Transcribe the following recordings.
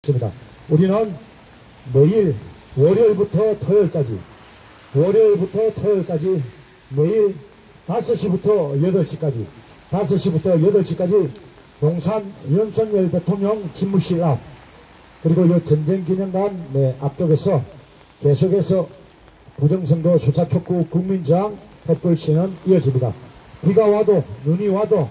있습니다. 우리는 매일 월요일부터 토요일까지 매일 5시부터 8시까지 5시부터 8시까지 윤석열 대통령 집무실 앞 그리고 이 전쟁기념관 앞쪽에서 계속해서 부정선거 수사 촉구 국민저항 횃불 시는 이어집니다. 비가 와도 눈이 와도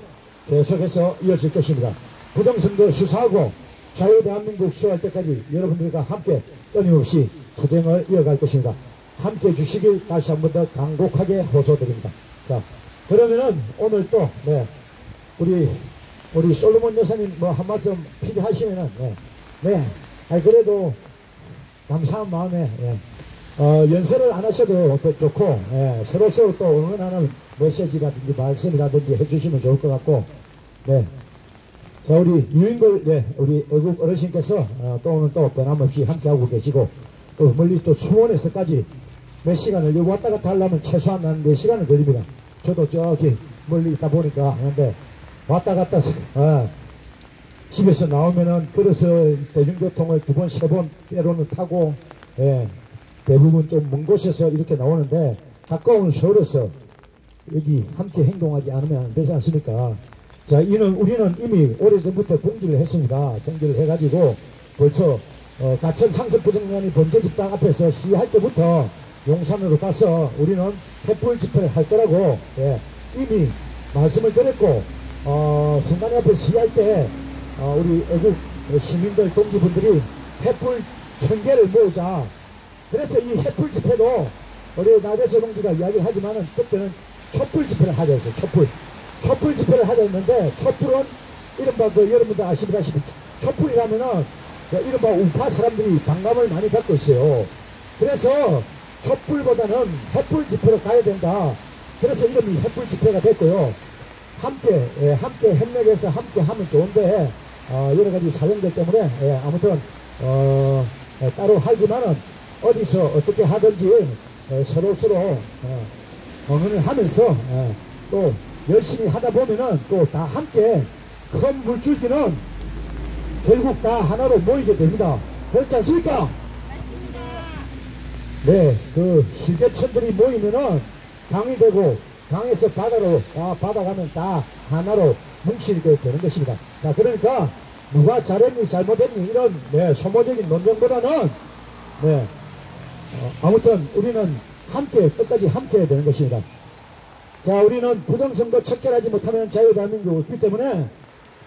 계속해서 이어질 것입니다. 부정선거 수사하고 자유대한민국 수호할 때까지 여러분들과 함께 끊임없이 투쟁을 이어갈 것입니다. 함께 해주시길 다시 한 번 더 간곡하게 호소드립니다. 자, 그러면은 오늘 또 우리 솔로몬 여사님 뭐 한 말씀 필요하시면은 그래도 감사한 마음에 연설을 안 하셔도 또 좋고 서로 또 응원하는 메시지라든지 말씀이라든지 해주시면 좋을 것 같고 자, 우리 유인걸 우리 애국 어르신께서 또 오늘 또 변함없이 함께하고 계시고 또 멀리 또 수원에서까지 몇 시간을 여기 왔다 갔다 하려면 최소한 한 4시간은 걸립니다. 저도 저기 멀리 있다 보니까 하는데 왔다 갔다 집에서 나오면은 걸어서 대중교통을 2번 3번 때로는 타고 대부분 좀 먼 곳에서 이렇게 나오는데 가까운 서울에서 여기 함께 행동하지 않으면 안 되지 않습니까? 자, 우리는 이미 오래전부터 공지를 했습니다. 공지를 해가지고 벌써 가천 상습부정련이 번제집당 앞에서 시위할 때부터 용산으로 가서 우리는 횃불 집회를 할 거라고 이미 말씀을 드렸고 성간이 앞에 시위할 때 우리 애국 시민들 동지분들이 횃불 1000개를 모으자. 그래서 이 횃불 집회도 우리 나재철 동지가 이야기를 하지만은 그때는 촛불 집회를 하자 했어요. 촛불 집회를 하자 했는데 촛불은 이른바 여러분들 아시다시피 촛불이라면은 이른바 우파 사람들이 반감을 많이 갖고 있어요. 그래서 촛불보다는 횃불 집회로 가야 된다. 그래서 이름이 횃불 집회가 됐고요. 함께 협력해서 함께 하면 좋은데 여러 가지 사정들 때문에 아무튼 따로 하지만은 어디서 어떻게 하든지 서로 응원을 하면서 또 열심히 하다 보면은 또 다 함께 큰 물줄기는 결국 다 하나로 모이게 됩니다. 그렇지 않습니까? 그 실개천들이 모이면은 강이 되고 강에서 바다로 바다 가면 다 하나로 뭉치게 되는 것입니다. 자, 그러니까 누가 잘했니 잘못했니 이런 소모적인 논쟁보다는 아무튼 우리는 함께 끝까지 함께 해야 되는 것입니다. 자, 우리는 부정선거 척결하지 못하면 자유대한민국 없기 때문에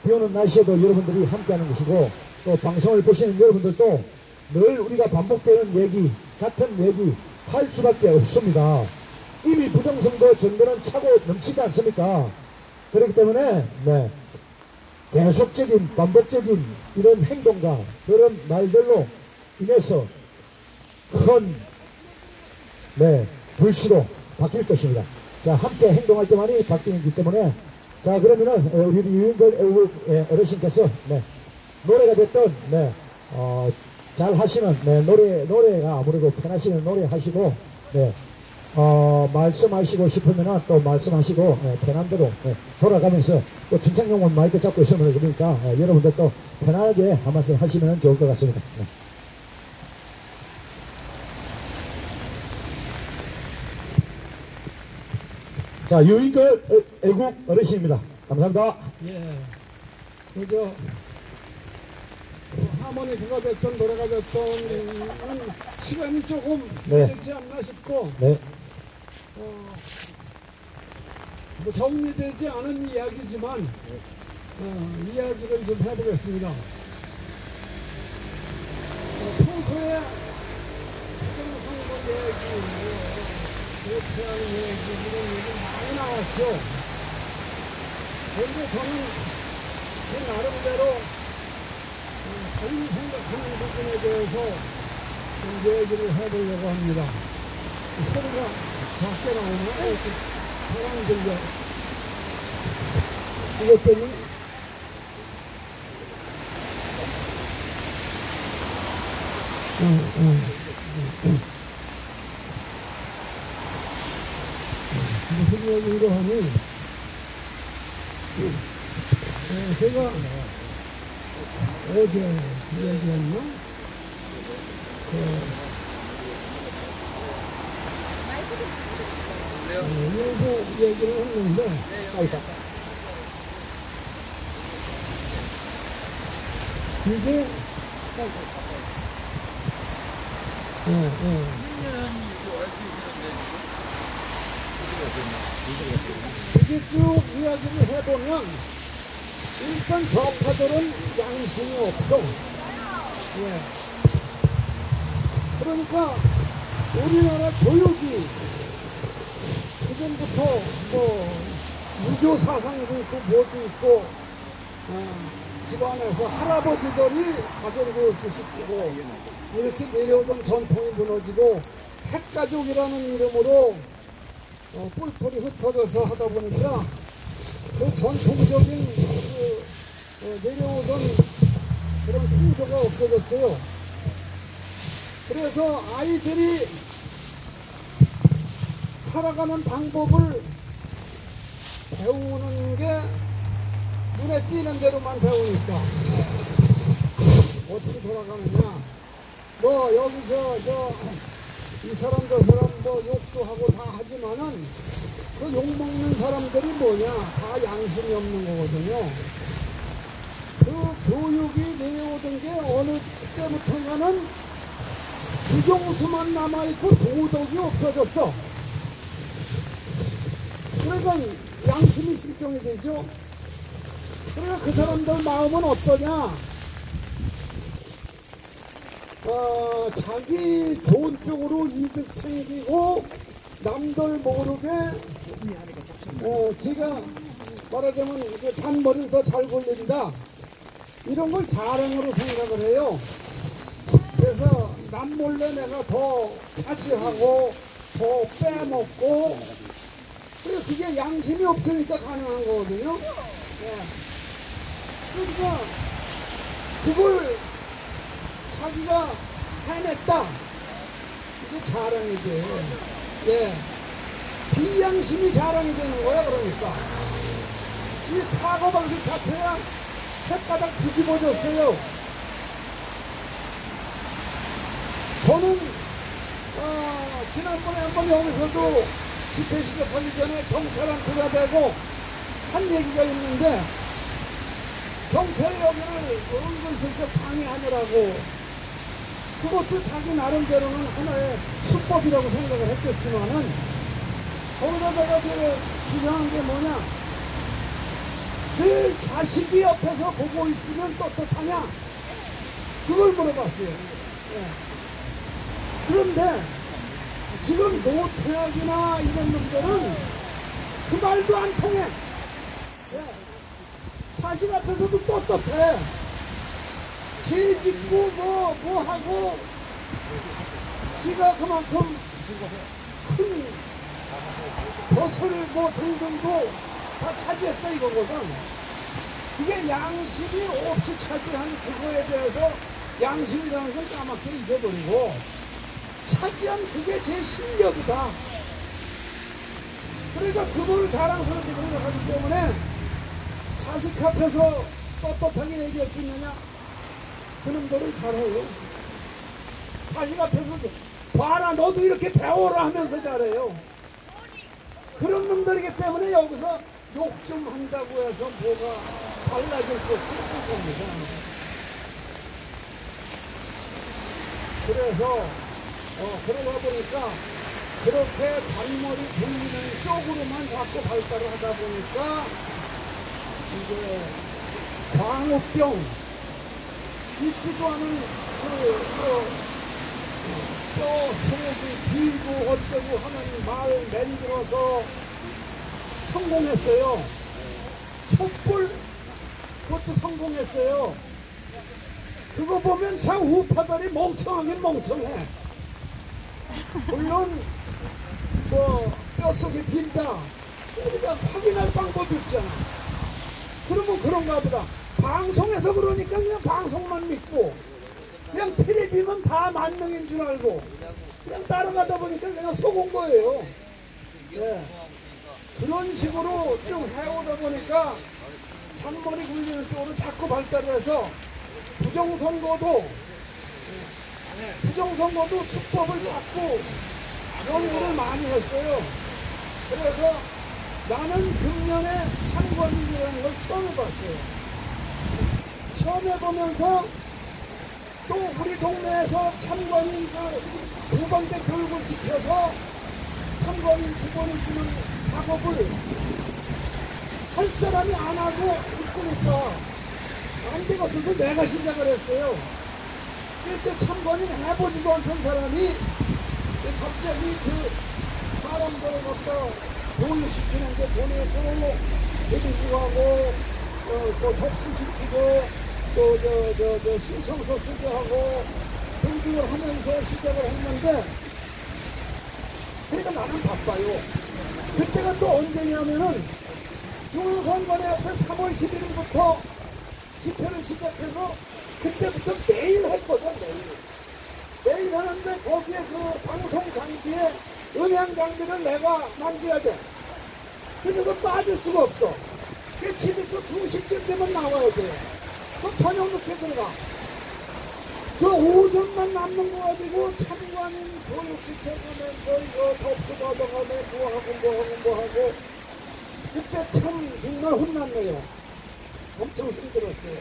비오는 날씨에도 여러분들이 함께하는 것이고 또 방송을 보시는 여러분들도 늘 우리가 반복되는 얘기 같은 얘기 할 수밖에 없습니다. 이미 부정선거 정도는 차고 넘치지 않습니까? 그렇기 때문에 계속적인 반복적인 이런 행동과 그런 말들로 인해서 큰 불씨로 바뀔 것입니다. 자, 함께 행동할 때만이 바뀌기 때문에 자, 그러면은 우리 유인걸 어르신께서 노래가 됐든 잘 하시는 노래가 아무래도 편하시는 노래 하시고 말씀하시고 싶으면은 또 말씀하시고 편한 대로 돌아가면서 또 진창용은 마이크 잡고 있으면 그러니까 여러분들 또 편하게 한 말씀 하시면 좋을 것 같습니다. 자, 유인걸 애국 어르신입니다. 감사합니다. 그저 하모니카가 됐던 노래가 됐던 시간이 조금 되지 않나 싶고 뭐 정리되지 않은 이야기지만 이야기를 좀 해보겠습니다. 평소에 부정선거 얘기 대표하는 얘기 이런 얘기 많이 나왔죠. 그런데 저는 제 나름대로 본인이 생각하는 부분에 대해서 좀 얘기를 해보려고 합니다. 소리가 작게 나오면 잘 안 들려. 이것 때문에 무슨 얘기인가 하니 제가 어제 얘기했나? 일부 얘기를 했는데 이게 이게 쭉 이야기를 해보면 일단 좌파들은 양심이 없어. 그러니까 우리나라 교육이 그전부터 뭐 유교 사상도 있고 뭐도 있고 집안에서 할아버지들이 가정교육도 시키고 이렇게 내려오던 전통이 무너지고 핵가족이라는 이름으로 뿔뿔이 흩어져서 하다 보니까 그 전통적인 내려오던 그런 풍조가 없어졌어요. 그래서 아이들이 살아가는 방법을 배우는 게 눈에 띄는 대로만 배우니까 어떻게 돌아가느냐, 뭐 여기서 이 사람 저 사람 뭐 욕도 하고 다 하지만은 그 욕먹는 사람들이 뭐냐, 다 양심이 없는 거거든요. 그 교육이 내려오던 게 어느 때부터인가는 부정수만 남아있고 도덕이 없어졌어. 그러니까 양심이 실종이 되죠. 그러니까 그 사람들 마음은 어떠냐, 자기 좋은 쪽으로 이득 챙기고 남들 모르게 제가 말하자면 그 잔머리를 더 잘 굴린다, 이런 걸 자랑으로 생각을 해요. 그래서 남 몰래 내가 더 차지하고 더 빼먹고, 그래서 그게 양심이 없으니까 가능한 거거든요. 그러니까 그걸 자기가 해냈다, 이게 자랑이지. 비양심이 자랑이 되는 거야. 그러니까 이 사고방식 자체가 햇바닥 뒤집어졌어요. 저는 지난번에 한번 여기서도 집회 시작하기 전에 경찰한테가 대고 한 얘기가 있는데, 경찰이 여기를 은근슬쩍 방해하느라고, 그것도 자기 나름대로는 하나의 수법이라고 생각을 했겠지만은, 거기다가 주장한 게 뭐냐, 내 자식이 옆에서 보고 있으면 떳떳하냐, 그걸 물어봤어요. 그런데 지금 노태악이나 이런 놈들은 그 말도 안 통해. 자식 앞에서도 떳떳해. 죄 짓고 뭐 하고, 지가 그만큼 큰 벗을 뭐 등등도 다 차지했다 이거거든. 그게 양심이 없이 차지한 그거에 대해서 양심이라는 걸 까맣게 잊어버리고, 차지한 그게 제 실력이다. 그러니까 그걸 자랑스럽게 생각하기 때문에 자식 앞에서 떳떳하게 얘기할 수 있느냐? 그놈들은 잘해요. 자식 앞에서 봐라 너도 이렇게 배워라 하면서 잘해요. 그런 놈들이기 때문에 여기서 욕 좀 한다고 해서 뭐가 달라질 것도 없을 겁니다. 그래서 그러다 보니까 그렇게 잔머리 굴리는 쪽으로만 자꾸 발달을 하다 보니까 이제 광우병, 있지도 않은 뼈 속이 비고 어쩌고 하는 말 만들어서 성공했어요. 촛불, 그것도 성공했어요. 그거 보면 참 우파들이 멍청하긴 멍청해. 물론 뭐 뼛속이 빈다, 우리가 확인할 방법이 없잖아. 그러면 그런가 보다. 방송에서 그러니까 그냥 방송만 믿고, 그냥 텔레비면 다 만능인 줄 알고 그냥 따라가다 보니까 그냥 속은 거예요. 그런 식으로 쭉 해오다 보니까 잔머리 굴리는 쪽으로 자꾸 발달해서 부정선거도 수법을 잡고 연구를 많이 했어요. 그래서 나는 금년에 참관인이라는 걸 처음 해봤어요. 처음 해보면서 또 우리 동네에서 참관인 공방대 교육을 시켜서 참관인 직원을 주는 작업을 할 사람이 안 하고 있으니까 안 되겠어서 내가 시작을 했어요. 그래서 참관인 해보지도 않던 사람이 갑자기 그 사람들을 갖다 교육시키는데 보내고 데리고하고 또 접수시키고 또 신청서 쓰게 하고 등등을 하면서 시작을 했는데 그러니까 나는 바빠요. 그때가 또 언제냐면은 중앙선관위 앞에 3월 11일부터 집회를 시작해서 그때부터 매일 했거든. 매일 하는데 거기에 그 방송 장비에 음향 장비를 내가 만져야 돼. 근데 그거 빠질 수가 없어. 그 집에서 2시쯤 되면 나와야 돼. 그 저녁 늦게 들어가. 그 오전만 남는 거 가지고 참관인 교육시켜가면서 이거 접수 받아가네 뭐하고 그때 참 정말 혼났네요. 엄청 힘들었어요.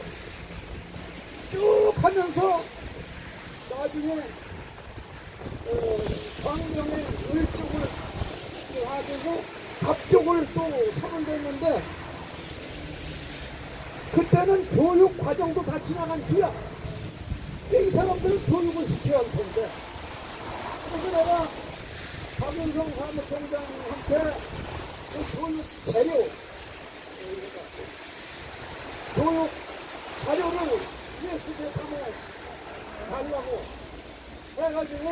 쭉 하면서 나중에 광명의 을쪽을 가지고 갑쪽을 또 서는됐는데 그때는 교육 과정도 다 지나간 뒤야. 이 사람들은 교육을 시켜야 할 텐데. 그래서 내가 박윤성 사무총장한테 그 교육 자료를 USB에 달라고 해가지고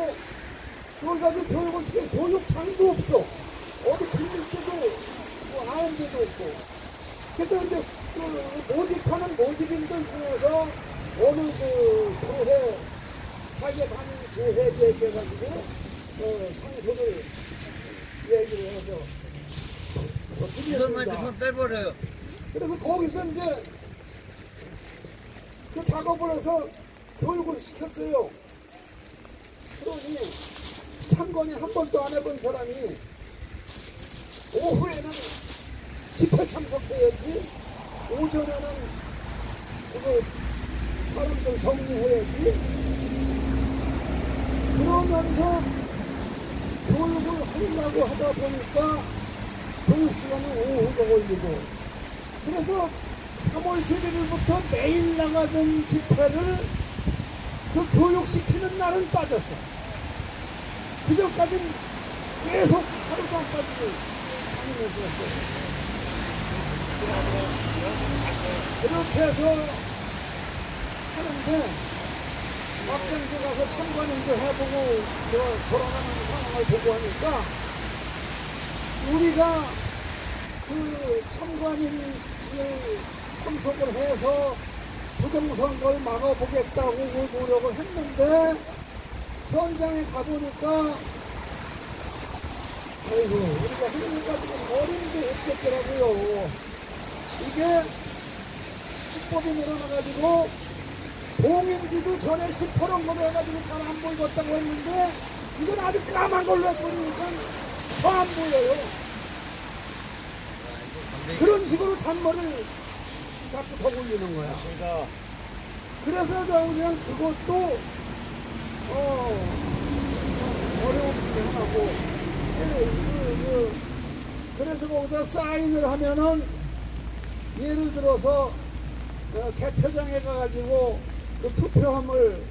그걸 가지고 교육을 시켜. 교육장도 없어. 어디 들릴 때도 뭐 아는 데도 없고. 그래서 이제 그 모집하는 모집인들 중에서 어느 그 교회, 자기 다니는 교회 얘기해가지고 장소를 얘기를 해서 이것만 좀 빼버려요. 그래서 거기서 이제 그 작업을 해서 교육을 시켰어요. 그러니 참관인 한 번도 안 해본 사람이 오후에는 집회 참석해야지, 오전에는 그거 사람들 정리해야지. 그러면서 교육을 하려고 하다 보니까 교육 시간은 오후가 걸리고, 그래서 3월 11일부터 매일 나가던 집회를 그 교육시키는 날은 빠졌어. 그 전까지는 계속 하루도 안 빠지고 다니면서 했어요. 그렇게 해서 하는데 막상 이제 가서 참관인도 해보고 돌아가는 상황을 보고 하니까 우리가 그 참관인을 참석을 해서 부정선거를 막아보겠다고 노력을 했는데 현장에 가보니까 아이고 우리가 하는 거 가지고 어림도 없겠더라고요. 이게 수법이 늘어나가지고 봉인지도 전에 시퍼런 해가지고 잘 안 보이겠다고 했는데 이건 아주 까만 걸로 해버리니까 더 안 보여요. 그런 식으로 잔머리를 자꾸 더 올리는 거야. 그래서 그냥 그것도 참 어려운 하고 그래서 거기다 사인을 하면은 예를 들어서 개표장에 가가지고 그 투표함을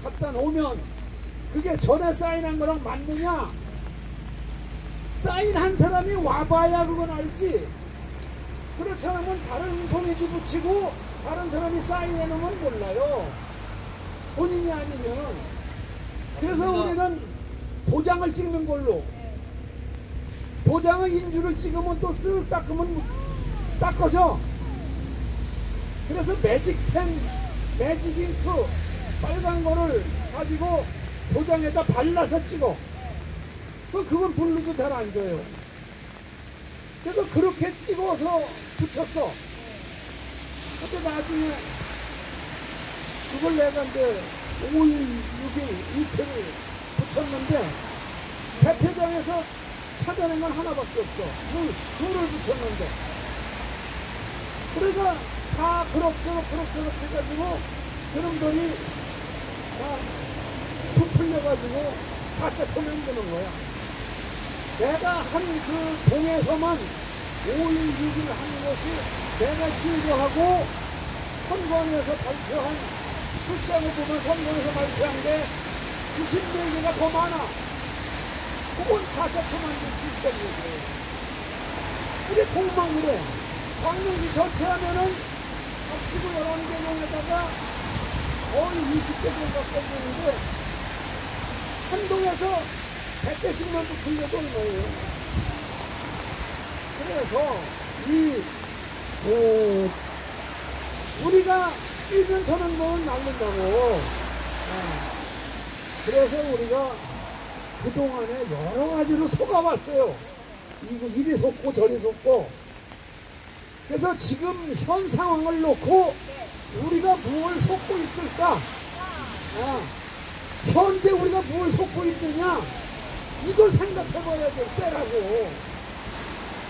갖다 놓으면 그게 전에 사인한 거랑 맞느냐? 사인한 사람이 와봐야 그건 알지. 그렇지 않으면 다른 봉지 붙이고 다른 사람이 사인해 놓으면 몰라요. 본인이 아니면. 그래서 우리는 도장을 찍는 걸로. 도장의 인주를 찍으면 또 쓱 닦으면 닦아져. 그래서 매직펜, 매직잉크 빨간 거를 가지고 도장에다 발라서 찍어. 그건 블루도 잘 안 져요. 그래서 그렇게 찍어서 붙였어. 근데 나중에 그걸 내가 이제 5일, 6일, 이틀 붙였는데 대표장에서 찾아낸 건 하나밖에 없어. 둘을 붙였는데. 그러니까 다 그럭저럭 해가지고 그놈들이 다 부풀려가지고 가짜 표명되는 거야. 내가 한 그 동에서만 5일, 6일 한 것이 내가 신고하고 선관위에서 발표한 숫자를 보면 선관위에서 발표한 게 94개가 더 많아. 그건 가짜 표명된 숫자인 거예요. 이게 공망이래. 광명시 전체하면은 각지구 11개 동에다가 거의 20개 정도 가까이 되는데 한 동에서 100개씩만 부풀려도 얼마예요. 그래서 우리가 뛰면 저는 건 날린다고. 그래서 우리가 그동안에 여러 가지로 속아왔어요. 이리 속고 저리 속고. 그래서 지금 현 상황을 놓고 우리가 무엇을 속고 있을까? 현재 우리가 무엇을 속고 있느냐? 이걸 생각해 봐야 될 때라고.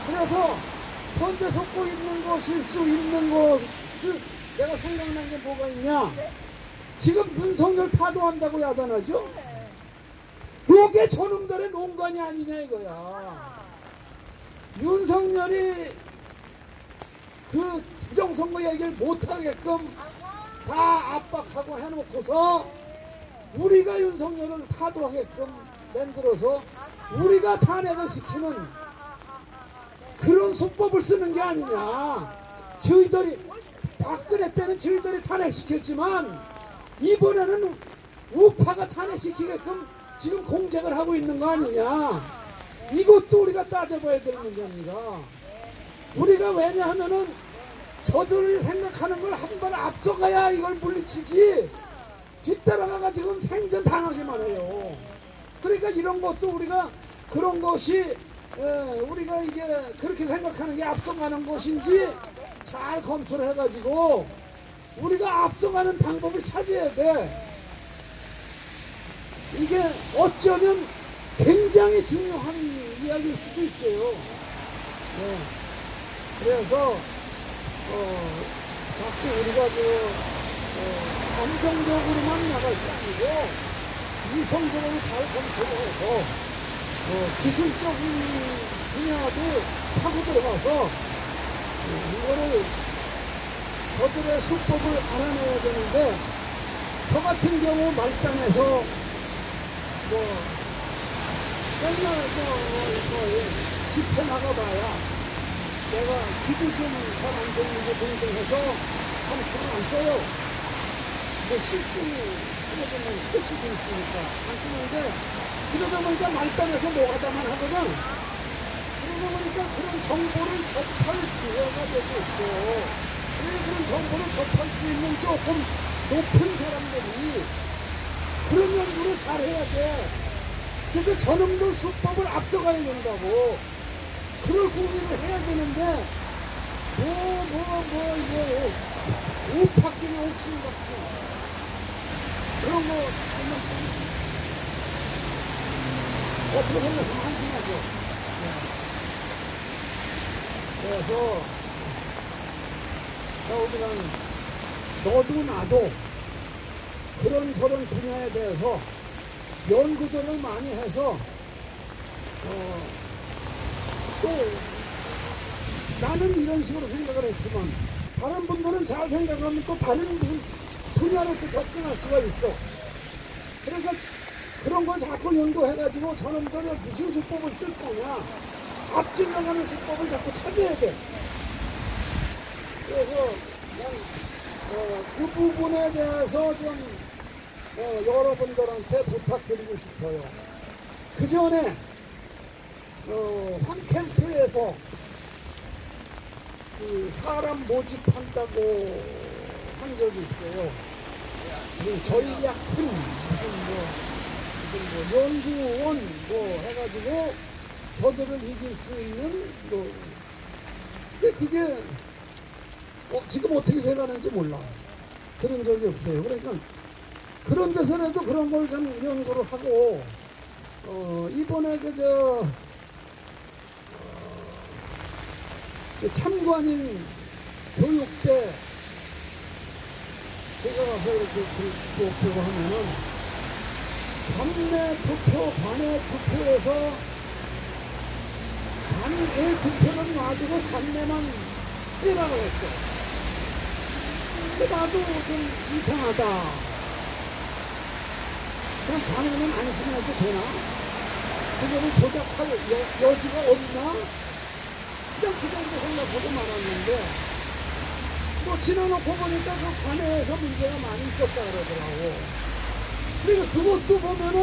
그래서 현재 속고 있는 것일 수 있는 것을 내가 생각난 게 뭐가 있냐? 지금 윤석열 타도한다고 야단하죠? 요게 저놈들의 농간이 아니냐 이거야. 윤석열이 그 부정선거 얘기를 못하게끔 다 압박하고 해놓고서 우리가 윤석열을 타도하게끔 만들어서 우리가 탄핵을 시키는 그런 수법을 쓰는 게 아니냐. 저희들이 박근혜 때는 저희들이 탄핵시켰지만 이번에는 우파가 탄핵시키게끔 지금 공작을 하고 있는 거 아니냐. 이것도 우리가 따져봐야 되는 문제입니다. 우리가 왜냐하면은 저들이 생각하는 걸 한 번 앞서가야 이걸 물리치지 뒤따라가가지고 생전 당하기만 해요. 그러니까 이런 것도 우리가 그런 것이 우리가 이게 그렇게 생각하는 게 앞서가는 것인지 잘 검토를 해가지고 우리가 앞서가는 방법을 찾아야 돼. 이게 어쩌면 굉장히 중요한 이야기일 수도 있어요. 그래서 자꾸 우리가 감정적으로만 나갈 게 아니고 이성적으로 잘 검토를 해서 기술적인 분야도 파고 들어가서 이거를 저들의 수법을 알아내야 되는데 저 같은 경우 말단에서 맨날 집회 나가봐야 내가 기도 좀 잘 안 되는 거 등등해서 가르치면 안 써요. 실수하면 할 수도 있으니까 안 쓰는데 그러다 보니까 말단에서 노가다만 하거든. 그러다 보니까 그런 정보를 접할 기회가 되고 있고 그런 정보를 접할 수 있는 조금 높은 사람들이 그런 연구를 잘 해야 돼. 그래서 저놈들 수법을 앞서가야 된다고. 그걸 고민을 해야 되는데 이거 우팍기는 옥신각신 그런 거 보면 참 어떻게 생각하면 한심하죠. 그래서 우리가 너도 나도 그런 저런 분야에 대해서 연구들을 많이 해서 또 나는 이런 식으로 생각을 했지만 다른 분들은 잘 생각하면 또 다른 분야로 또 접근할 수가 있어. 그러니까 그런 걸 자꾸 연구해가지고 저놈들은 무슨 수법을 쓸 거냐 앞질 나가는 수법을 자꾸 찾아야 돼. 그래서 그 부분에 대해서 좀 여러분들한테 부탁드리고 싶어요. 그 전에 한 캠프에서 그 사람 모집한다고 한 적이 있어요. 전략팀 무슨 연구원 해가지고 저들을 이길 수 있는 근데 그게 지금 어떻게 돼가는지 몰라. 들은 적이 없어요. 그러니까 그런 데서라도 그런 걸 좀 연구를 하고 이번에 참관인 교육 때 제가 가서 이렇게 듣고 하면은 반내 투표, 반의 투표에서 반의 투표는 놔두고 반내만 세라고 했어. 근데 나도 좀 이상하다. 그럼 반에는 안심해도 되나? 그거를 조작할 여지가 없나? 그냥 그 정도 생각하고 말았는데 또 지나놓고 보니까 그 관내에서 문제가 많이 있었다 그러더라고. 그러니까 그것도 보면은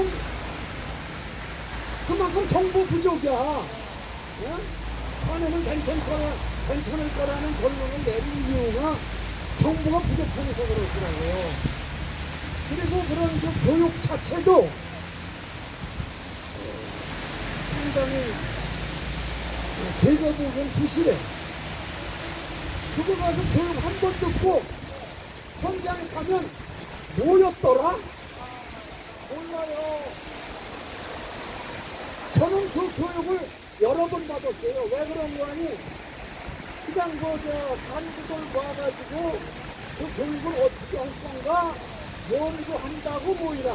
그만큼 정보 부족이야. 예? 관내는 괜찮을 거라는 결론을 내린 이유가 정보가 부족하니까 그렇더라고요. 그리고 그런 그 교육 자체도 상당히 제가 보기엔 부실해. 그거 가서 교육 한 번 듣고 현장에 가면 뭐였더라? 몰라요. 저는 그 교육을 여러 번 받았어요. 왜 그런 거 아니? 그냥 간부들 봐가지고 그 교육을 어떻게 할 건가? 뭘로 한다고 모이라.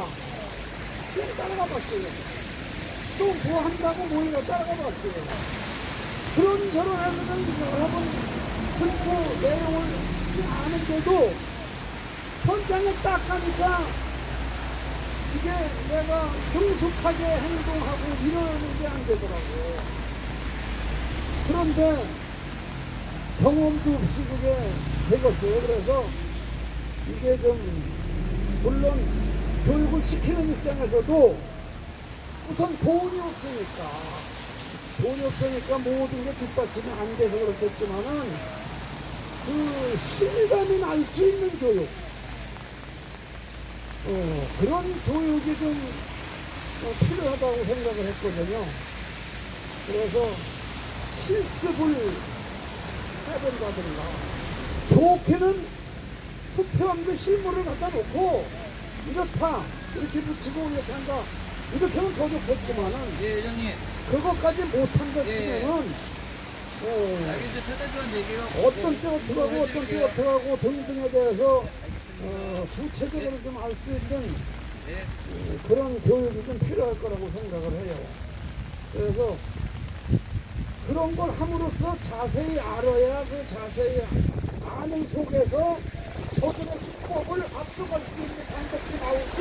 그냥 따라가 봤어요. 또 뭐 한다고 모이라 따라가 봤어요. 그런저런 해서는 여러 번 듣고 내용을 아는데도 현장에 딱 가니까 이게 내가 능숙하게 행동하고 이러는 게 안 되더라고요. 그런데 경험도 없이 그게 되겠어요. 그래서 이게 좀 물론 교육을 시키는 입장에서도 우선 돈이 없으니까 모든 게 뒷받침이 안 돼서 그렇겠지만은 그 실감이 날 수 있는 교육, 그런 교육이 좀 필요하다고 생각을 했거든요. 그래서 실습을 해본다든가, 좋게는 투표함도 실물을 갖다 놓고 이렇다 이렇게 붙이고 이렇게 한다 이렇게 하면 더 좋겠지만은, 예, 회장님. 그것까지 못한 것 치면은 어떤 때 어떻게 하고 어떤 때 어떻게 하고 등등에 대해서 구체적으로 좀 알 수 있는 그런 교육이 좀 필요할 거라고 생각을 해요. 그래서 그런 걸 함으로써 자세히 알아야 그 자세히 아는 속에서 저들의 수법을 앞서갈 수 있는 방법이 나오지,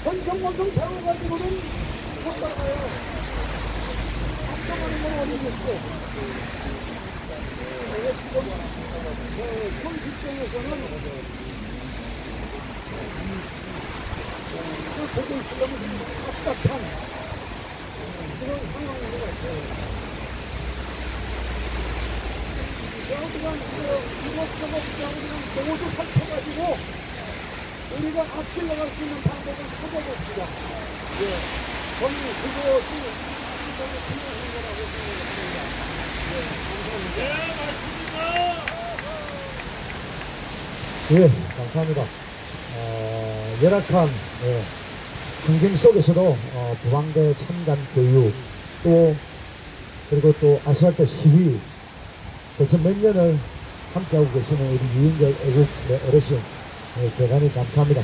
건성건성 배워가지고는 못 따라가요. 앞서가는 건 어디겠고. 지금 현 시점에서는 그 보고 있으려면 좀 답답한 그런 상황인 것 같아요. 그냥 이것저것 그냥 모두 살펴가지고 우리가 앞질 나갈 수 있는 방법을 찾아봅시다. 예, 저는 그것이 필요한 거라고 생각합니다. 예, 감사합니다. 예, 감사합니다. 열악한 환경 속에서도 부방대 참관 교육 그리고 또 아스팔트 시위 벌써 몇 년을 함께하고 계시는 우리 유인결 애국 어르신 대단히 감사합니다.